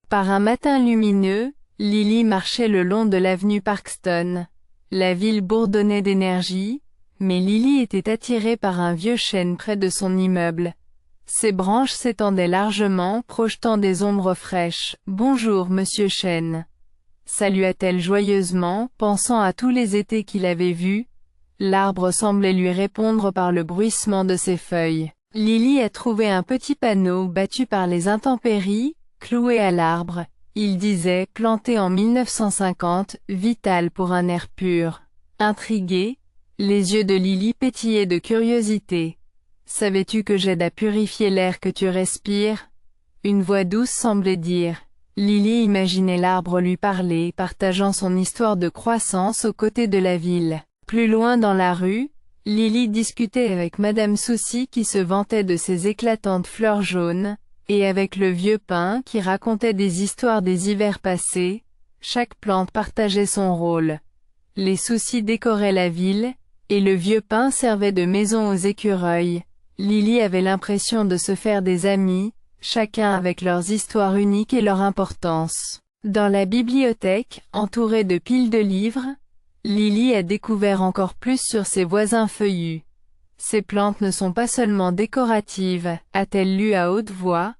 Par un matin lumineux, Lily marchait le long de l'avenue Parkston. La ville bourdonnait d'énergie, mais Lily était attirée par un vieux chêne près de son immeuble. Ses branches s'étendaient largement, projetant des ombres fraîches. « Bonjour, monsieur Chêne », salua-t-elle joyeusement, pensant à tous les étés qu'il avait vus. L'arbre semblait lui répondre par le bruissement de ses feuilles. Lily a trouvé un petit panneau battu par les intempéries, cloué à l'arbre. Il disait « Planté en 1950, vital pour un air pur ». Intriguée, les yeux de Lily pétillaient de curiosité. « Savais-tu que j'aide à purifier l'air que tu respires ?» Une voix douce semblait dire. Lily imaginait l'arbre lui parler, partageant son histoire de croissance aux côtés de la ville. Plus loin dans la rue, Lily discutait avec Madame Souci qui se vantait de ses éclatantes fleurs jaunes, et avec le vieux pin qui racontait des histoires des hivers passés. Chaque plante partageait son rôle. Les soucis décoraient la ville, et le vieux pin servait de maison aux écureuils. Lily avait l'impression de se faire des amis, chacun avec leurs histoires uniques et leur importance. Dans la bibliothèque, entourée de piles de livres, Lily a découvert encore plus sur ses voisins feuillus. Ces plantes ne sont pas seulement décoratives, a-t-elle lu à haute voix.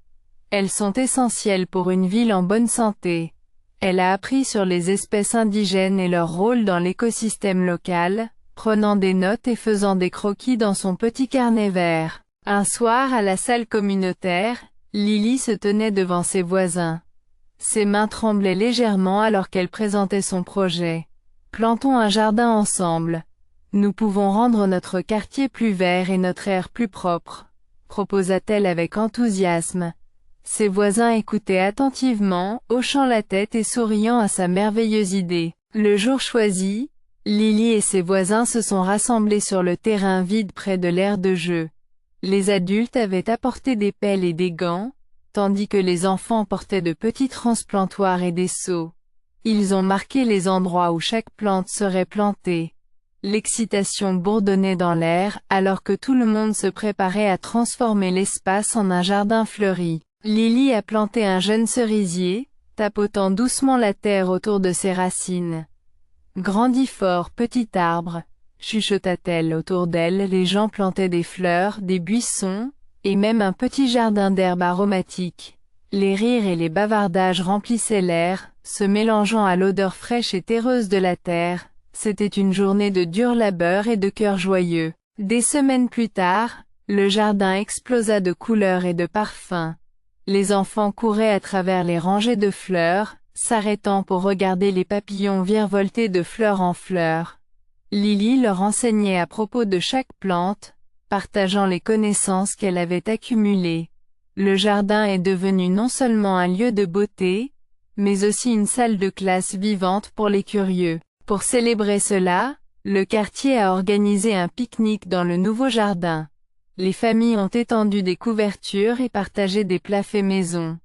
Elles sont essentielles pour une ville en bonne santé. Elle a appris sur les espèces indigènes et leur rôle dans l'écosystème local, prenant des notes et faisant des croquis dans son petit carnet vert. Un soir à la salle communautaire, Lily se tenait devant ses voisins. Ses mains tremblaient légèrement alors qu'elle présentait son projet. « Plantons un jardin ensemble. Nous pouvons rendre notre quartier plus vert et notre air plus propre », proposa-t-elle avec enthousiasme. Ses voisins écoutaient attentivement, hochant la tête et souriant à sa merveilleuse idée. Le jour choisi, Lily et ses voisins se sont rassemblés sur le terrain vide près de l'aire de jeu. Les adultes avaient apporté des pelles et des gants, tandis que les enfants portaient de petits transplantoirs et des seaux. Ils ont marqué les endroits où chaque plante serait plantée. L'excitation bourdonnait dans l'air, alors que tout le monde se préparait à transformer l'espace en un jardin fleuri. Lily a planté un jeune cerisier, tapotant doucement la terre autour de ses racines. « Grandis fort, petit arbre », chuchota-t-elle. Autour d'elle, les gens plantaient des fleurs, des buissons, et même un petit jardin d'herbes aromatiques. Les rires et les bavardages remplissaient l'air, se mélangeant à l'odeur fraîche et terreuse de la terre. C'était une journée de dur labeur et de cœur joyeux. Des semaines plus tard, le jardin explosa de couleurs et de parfums. Les enfants couraient à travers les rangées de fleurs, s'arrêtant pour regarder les papillons virevolter de fleur en fleur. Lily leur enseignait à propos de chaque plante, partageant les connaissances qu'elle avait accumulées. Le jardin est devenu non seulement un lieu de beauté, mais aussi une salle de classe vivante pour les curieux. Pour célébrer cela, le quartier a organisé un pique-nique dans le nouveau jardin. Les familles ont étendu des couvertures et partagé des plats faits maison.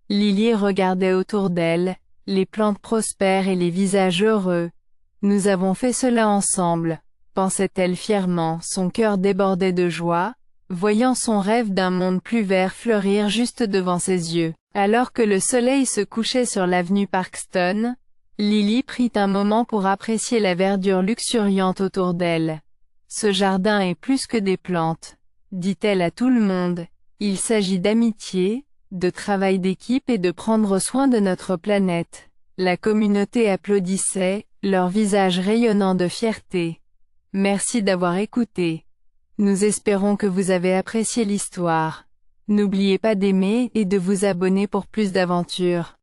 Lily regardait autour d'elle, les plantes prospères et les visages heureux. « Nous avons fait cela ensemble », pensait-elle fièrement, son cœur débordait de joie, voyant son rêve d'un monde plus vert fleurir juste devant ses yeux. Alors que le soleil se couchait sur l'avenue Parkston, Lily prit un moment pour apprécier la verdure luxuriante autour d'elle. « Ce jardin est plus que des plantes », dit-elle à tout le monde. « Il s'agit d'amitié, de travail d'équipe et de prendre soin de notre planète. » La communauté applaudissait, leurs visages rayonnant de fierté. « Merci d'avoir écouté. Nous espérons que vous avez apprécié l'histoire. N'oubliez pas d'aimer et de vous abonner pour plus d'aventures.